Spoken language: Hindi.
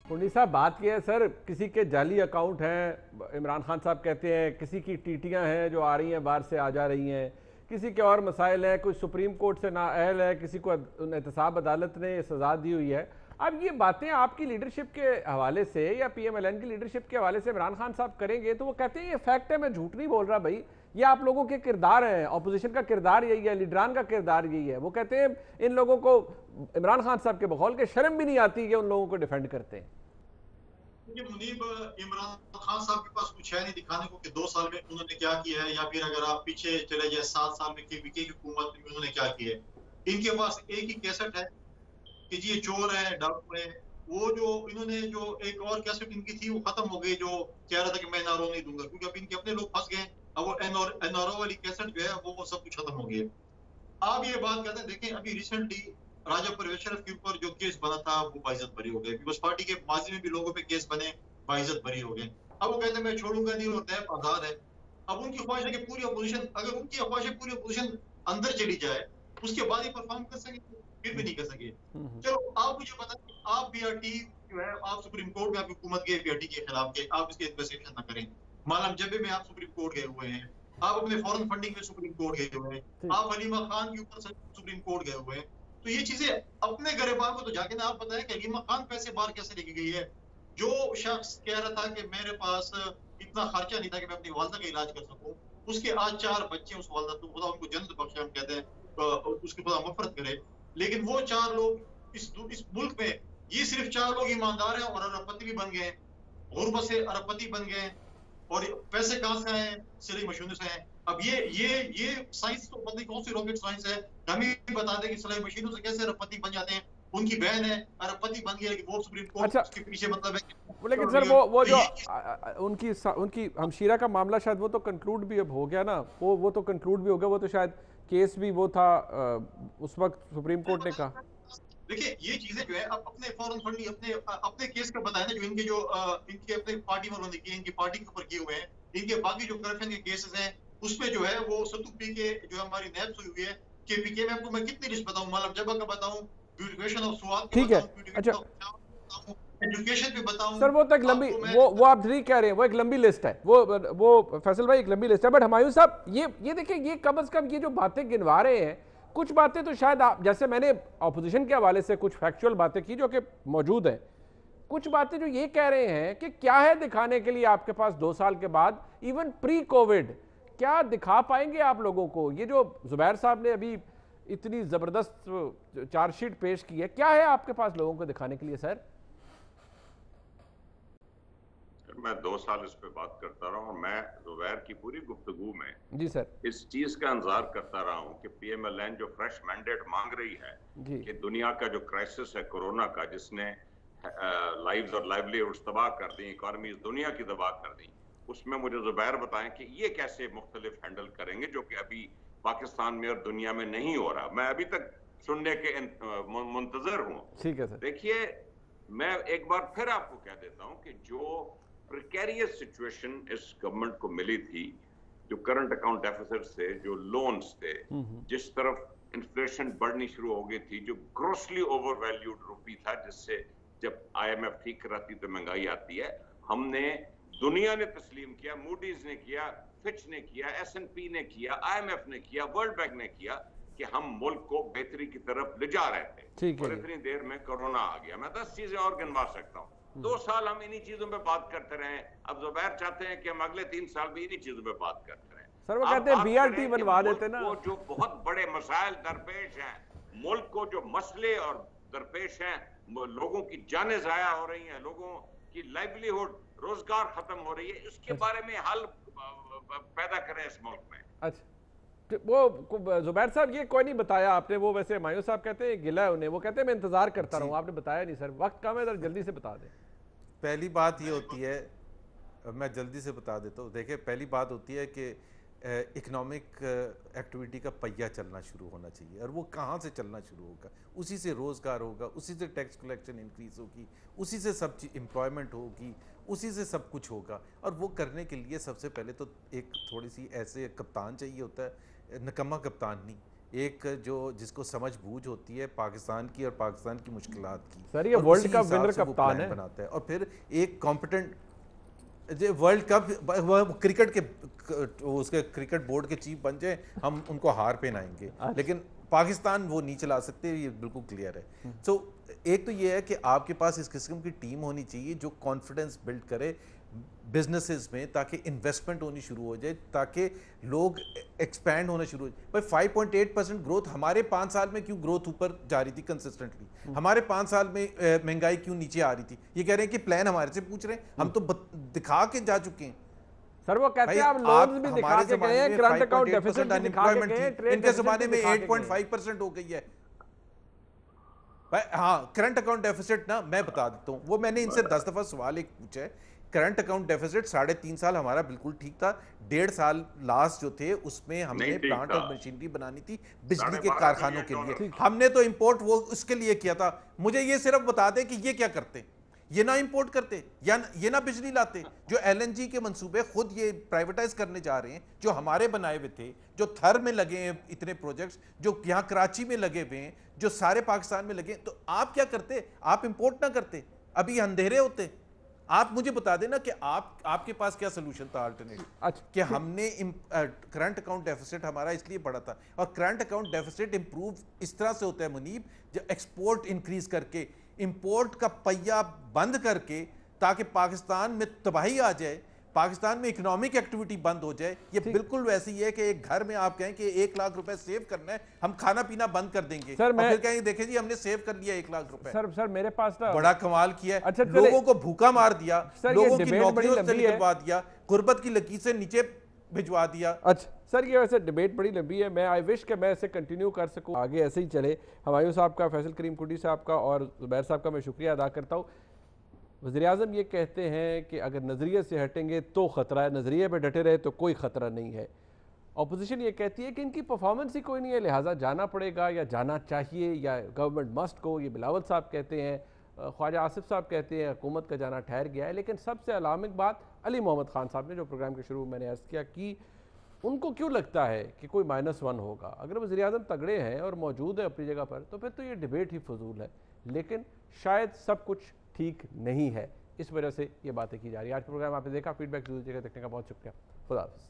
पुंडी साहब, बात यह है सर, किसी के जाली अकाउंट हैं, इमरान खान साहब कहते हैं, किसी की टीटियां हैं जो आ रही हैं बाहर से आ जा रही हैं, किसी के और मसाइल हैं, कोई सुप्रीम कोर्ट से नाअहल है, किसी को एहतसाब अदालत ने सजा दी हुई है। अब ये बातें आपकी लीडरशिप के हवाले से या PMLN की लीडरशिप के हवाले से इमरान खान साहब करेंगे तो वो कहते हैं ये फैक्ट है, मैं झूठ नहीं बोल रहा भाई, ये आप लोगों के किरदार हैं, ऑपोजिशन का किरदार यही है, लीडरान का किरदार यही है। वो कहते हैं इन लोगों को, इमरान खान साहब के बकौल के, शर्म भी नहीं आती कि उन लोगों को डिफेंड करते हैं। मुनीब, इमरान खान साहब के पास कुछ है नहीं दिखाने को कि 2 साल में उन्होंने क्या किया है, या फिर अगर आप पीछे चले जाए 7 साल में KPK की हुकूमत में उन्होंने क्या किया है। इनके पास एक ही कैसेट है कि जी ये चोर है, डाकू है। वो जो इन्होंने जो एक और कैसेट इनकी थी वो खत्म हो गई, जो कह रहा था कि मैं एनआरओ नहीं दूंगा, क्योंकि अब इनके अपने लोग फंस गए। अब वो एनआरओ वाली कैसेट जो है वो सब कुछ खत्म हो गया। आप ये बात कहते हैं, देखें अभी रिसेंटली राजा परवेज शरफ के ऊपर जो केस बना था वो बाइज्जत बरी हो गए। पीपल्स पार्टी के माजी में भी लोगों पे केस बने, बाइज्जत बरी हो गए। अब वो कहते हैं मैं छोड़ूंगा नहीं और नैब आजाद है। अब उनकी ख्वाहिश है कि पूरी अपोजिशन, अगर उनकी ख्वाहिश है पूरी अपोजिशन अंदर चली जाए, उसके बाद ही परफॉर्म कर सके, फिर भी नहीं कर सके। चलो आप मुझे बताएं, आप BRT जो है, आप सुप्रीम कोर्ट में आपकी हुकूमत गई BRT के खिलाफ के, आप इसके इन्वेस्टिगेशन ना करें। मालम जबे में आप सुप्रीम कोर्ट गए हुए हैं, आप अपने फॉरेन फंडिंग में सुप्रीम कोर्ट गए हुए हैं, आप हलीमा खान के ऊपर सुप्रीम कोर्ट गए हुए हैं। तो ये चीजें अपने गरेबार को तो जाके ना आप बताएं कि हलीमा खान पैसे बाहर कैसे लेके गई है। जो शख्स कह रहा था कि मेरे पास इतना खर्चा नहीं था कि मैं अपनी वालदा का इलाज कर सकूं, उसके आज 4 बच्चे, उस वालदा तो खुदा उनको जन्नत बख्शे, हम कहते हैं उसकी खुदा मफरत करे। लेकिन वो 4 लोग इस मुल्क में, ये सिर्फ 4 लोग ईमानदार हैं और अरबपति भी बन गए, गुर्बत से अरबपति बन गए। और पैसे कहां से आए? सिलाई मशीनों से आए। अब ये साइंस तो पता नहीं कौन सी रॉकेट साइंस है, हमें बता दें कि सिलाई मशीनों से कैसे अरबपति बन जाते हैं। उनकी बहन है अरबपति बन गई, लेकिन वो सुप्रीम कोर्ट अच्छा, उसके पीछे मतलब है। लेकिन सर वो जो उनकी हमशीरा का मामला शायद वो तो कंक्लूड भी अब हो गया ना, वो तो कंक्लूड भी हो गया, वो तो शायद केस भी वो था उस वक्त सुप्रीम कोर्ट ने कहा। देखिए ये चीजें जो है अब अपने फॉरेन फंड अपने अपने केस का बताया ना, जो इनके जो इनके अपने पार्टी वालों ने किए, इनकी पार्टी के ऊपर किए हुए हैं, इनके बाकी जो करप्शन के केसेस हैं उसमें जो है वो सत्तू पी के जो हमारी नैब हुई हुई है। KPK में आपको मैं कितनी लिस्ट बताऊं, मतलब जब का बताऊं, ब्यूटिफिकेशन ऑफ स्वाद की ठीक है, बताऊं, अच्छा ब्यूटिफिकेशन ऑफ एजुकेशन पे बताऊं सर, वो तो एक लंबी, आपको मैं। वो आप ठीक कह रहे हैं, वो एक लंबी लिस्ट है, वो फैसल भाई एक लंबी लिस्ट है। बट हुमायूं साहब, ये देखिए, ये कम से कम ये जो बातें गिनवा रहे हैं, कुछ बातें तो शायद आप, जैसे मैंने ऑपोजिशन के हवाले से कुछ फैक्चुअल बातें की जो कि मौजूद है, कुछ बातें जो ये कह रहे हैं कि क्या है दिखाने के लिए आपके पास 2 साल के बाद, इवन प्री कोविड, क्या दिखा पाएंगे आप लोगों को? ये जो जुबैर साहब ने अभी इतनी जबरदस्त चार्जशीट पेश की है, क्या है आपके पास लोगों को दिखाने के लिए सर? मैं 2 साल इस पे बात करता रहा हूं और मैं जुबैर की पूरी गुफ्तगू में जी सर, इस चीज का इंतजार करता रहा हूं कि PMLN जो फ्रेश मैंडेट मांग रही है कि दुनिया का जो क्राइसिस है कोरोना का, जिसने लाइव्स और लाइवलीहुड्स तबाह कर दी, इकोनॉमी दुनिया की तबाह कर दी, उसमें मुझे जुबैर बताएं कि ये कैसे मुख्तलिफ हैंडल करेंगे, जो कि अभी पाकिस्तान में और दुनिया में नहीं हो रहा। मैं अभी तक सुनने के मुंतजर हूं। ठीक है सर। देखिए, मैं एक बार फिर आपको कह देता हूं कि जो प्रिकेरियस सिचुएशन इस गवर्नमेंट को मिली थी, जो करंट अकाउंट डेफिसिट से, जो लोन्स थे, जिस तरफ इन्फ्लेशन बढ़नी शुरू हो गई थी, जो ग्रोसली ओवरवैल्यूड रुपी था, जिससे जब IMF ठीक कराती तो महंगाई आती है, हमने, दुनिया ने तस्लीम किया, मूडीज ने किया, फिच ने किया, S&P ने किया, IMF ने किया, वर्ल्ड बैंक ने किया कि हम मुल्क को बेहतरी की तरफ ले जा रहे थे। और इतनी देर में कोरोना आ गया। मैं 10 चीजें और गिनवा सकता हूँ। 2 साल हम इन्हीं चीजों पे बात करते रहे। अब जुबैर चाहते हैं कि हम अगले 3 साल भी इन्हीं चीजों पे बात करते रहे। सर वो कहते हैं BRT बनवा देते ना। जो बहुत बड़े मसाइल दरपेश हैं, मुल्क को जो मसले और दरपेश हैं, लोगों की जानें जाया हो रही हैं, लोगों की लाइवलीहुड, रोजगार खत्म हो रही है, इसके बारे में हल पैदा करें इस मुल्क में। अच्छा, वो जुबैर साहब ये कोई नहीं बताया आपने, वो वैसे हुमायूं साहब कहते हैं गिला है उन्हें, वो कहते हैं मैं इंतजार करता रहूं, आपने बताया नहीं सर, वक्त कम है, जरा जल्दी से बता दें। पहली बात ये होती है, मैं जल्दी से बता देता हूँ। देखिए, पहली बात होती है कि इकोनॉमिक एक्टिविटी का पहिया चलना शुरू होना चाहिए, और वो कहाँ से चलना शुरू होगा? उसी से रोज़गार होगा, उसी से टैक्स कलेक्शन इंक्रीज होगी, उसी से सब चीज़ एम्प्लॉयमेंट होगी, उसी से सब कुछ होगा। और वो करने के लिए सबसे पहले तो एक थोड़ी सी ऐसे कप्तान चाहिए होता है, नकम्मा कप्तान नहीं, एक जो जिसको समझ बूझ होती है पाकिस्तान की और पाकिस्तान की मुश्किलात की। सर ये और वर्ल्ड उसी कप हिसाब विनर से वो कप्तान प्लान है। बनाता है और फिर एक कॉम्पिटेंट वर्ल्ड कप क्रिकेट के उसके क्रिकेट बोर्ड के चीफ बन जाए, हम उनको हार पहनाएंगे, लेकिन पाकिस्तान वो नहीं चला सकते, ये बिल्कुल क्लियर है। सो एक तो ये है कि आपके पास इस किस्म की टीम होनी चाहिए जो कॉन्फिडेंस बिल्ड करे बिजनेसेस में, ताकि इन्वेस्टमेंट होनी शुरू हो जाए, ताकि लोग एक्सपैंड होना शुरू हो जाए। भाई 5.8% ग्रोथ हमारे 5 साल में क्यों ग्रोथ ऊपर जा रही थी कंसिस्टेंटली? हमारे 5 साल में महंगाई क्यों नीचे आ रही थी? ये कह रहे हैं कि प्लान हमारे से पूछ रहे हैं, हम तो दिखा के जा चुके हैं। सर वो कहते हैं आप लोन्स भी दिखा के गए हैं, करंट अकाउंट डेफिसिट भी दिखा के गए हैं, ट्रेड इनके डेफिसिट जमाने भी में दिखा के गए हैं। 8.5% हो गई है। हाँ, करंट अकाउंट डेफिसिट ना मैं बता देता हूँ, वो मैंने इनसे 10 दफा सवाल एक पूछा है। करंट अकाउंट डेफिसिट 3.5 साल हमारा बिल्कुल ठीक था, 1.5 साल लास्ट जो थे उसमें हमने प्लांट और मशीनरी बनानी थी बिजली के कारखानों के लिए, हमने तो इंपोर्ट वो उसके लिए किया था। मुझे ये सिर्फ बता दे कि ये क्या करते, ये ना इंपोर्ट करते या ये ना बिजली लाते। जो एलएनजी के मंसूबे खुद ये प्राइवेटाइज करने जा रहे हैं, जो हमारे बनाए हुए थे, जो थर में लगे हैं इतने प्रोजेक्ट्स, जो यहाँ कराची में लगे हुए हैं, जो सारे पाकिस्तान में लगे, तो आप क्या करते? आप इंपोर्ट ना करते, अभी अंधेरे होते। आप मुझे बता देना कि आपके पास क्या सोल्यूशन था अल्टरनेट? अच्छा, कि हमने करंट अकाउंट डेफिसिट हमारा इसलिए बढ़ा था, और करंट अकाउंट डेफिसिट इंप्रूव इस तरह से होता है मुनीब, जो एक्सपोर्ट इंक्रीज करके, इंपोर्ट का पहिया बंद करके, ताकि पाकिस्तान में तबाही आ जाए, पाकिस्तान में इकोनॉमिक एक्टिविटी बंद हो जाए। ये बिल्कुल वैसी है कि एक घर में आप कहें कि 1 लाख रुपए सेव करना है, हम खाना पीना बंद कर देंगे सर, और फिर कहेंगे देखें जी हमने सेव कर लिया 1 लाख रुपए। सर मेरे पास ना बड़ा कमाल किया है। अच्छा, लोगों को भूखा मार दिया, लोगों की डिबेट बड़ी नौकरियों से लंबी है। निकलवा दिया, गुर्बत की लकीर से नीचे भिजवा दिया। अच्छा सर, ये वैसे डिबेट बड़ी लंबी है, मैं आई विश कि मैं इसे कंटिन्यू कर सकूं, आगे ऐसे ही चले। हमायूं साहब का, फैसल करीम कुटी साहब का और जुबैर साहब का मैं शुक्रिया अदा करता हूँ। वज़ीर-ए-आज़म ये कहते हैं कि अगर नज़रिए से हटेंगे तो ख़तरा है, नज़रिए पर डटे रहे तो कोई ख़तरा नहीं है। अपोजिशन ये कहती है कि इनकी परफॉर्मेंस ही कोई नहीं है, लिहाजा जाना पड़ेगा या जाना चाहिए या गवर्नमेंट मस्ट को। ये बिलावल साहब कहते हैं, ख्वाजा आसिफ साहब कहते हैं हुकूमत का जाना ठहर गया है। लेकिन सबसे अलामिक बात अली मोहम्मद खान साहब ने, जो प्रोग्राम के शुरू में मैंने अर्ज़ किया कि उनको क्यों लगता है कि कोई -1 होगा। अगर वज़ीर-ए-आज़म तगड़े हैं और मौजूद है अपनी जगह पर, तो फिर तो ये डिबेट ही फजूल है। लेकिन शायद सब कुछ ठीक नहीं है, इस वजह से ये बातें की जा रही है। आज प्रोग्राम आपने देखा, फीडबैक जरूर दीजिएगा। देखने का बहुत शुक्रिया। खुदा हाफ़िज़।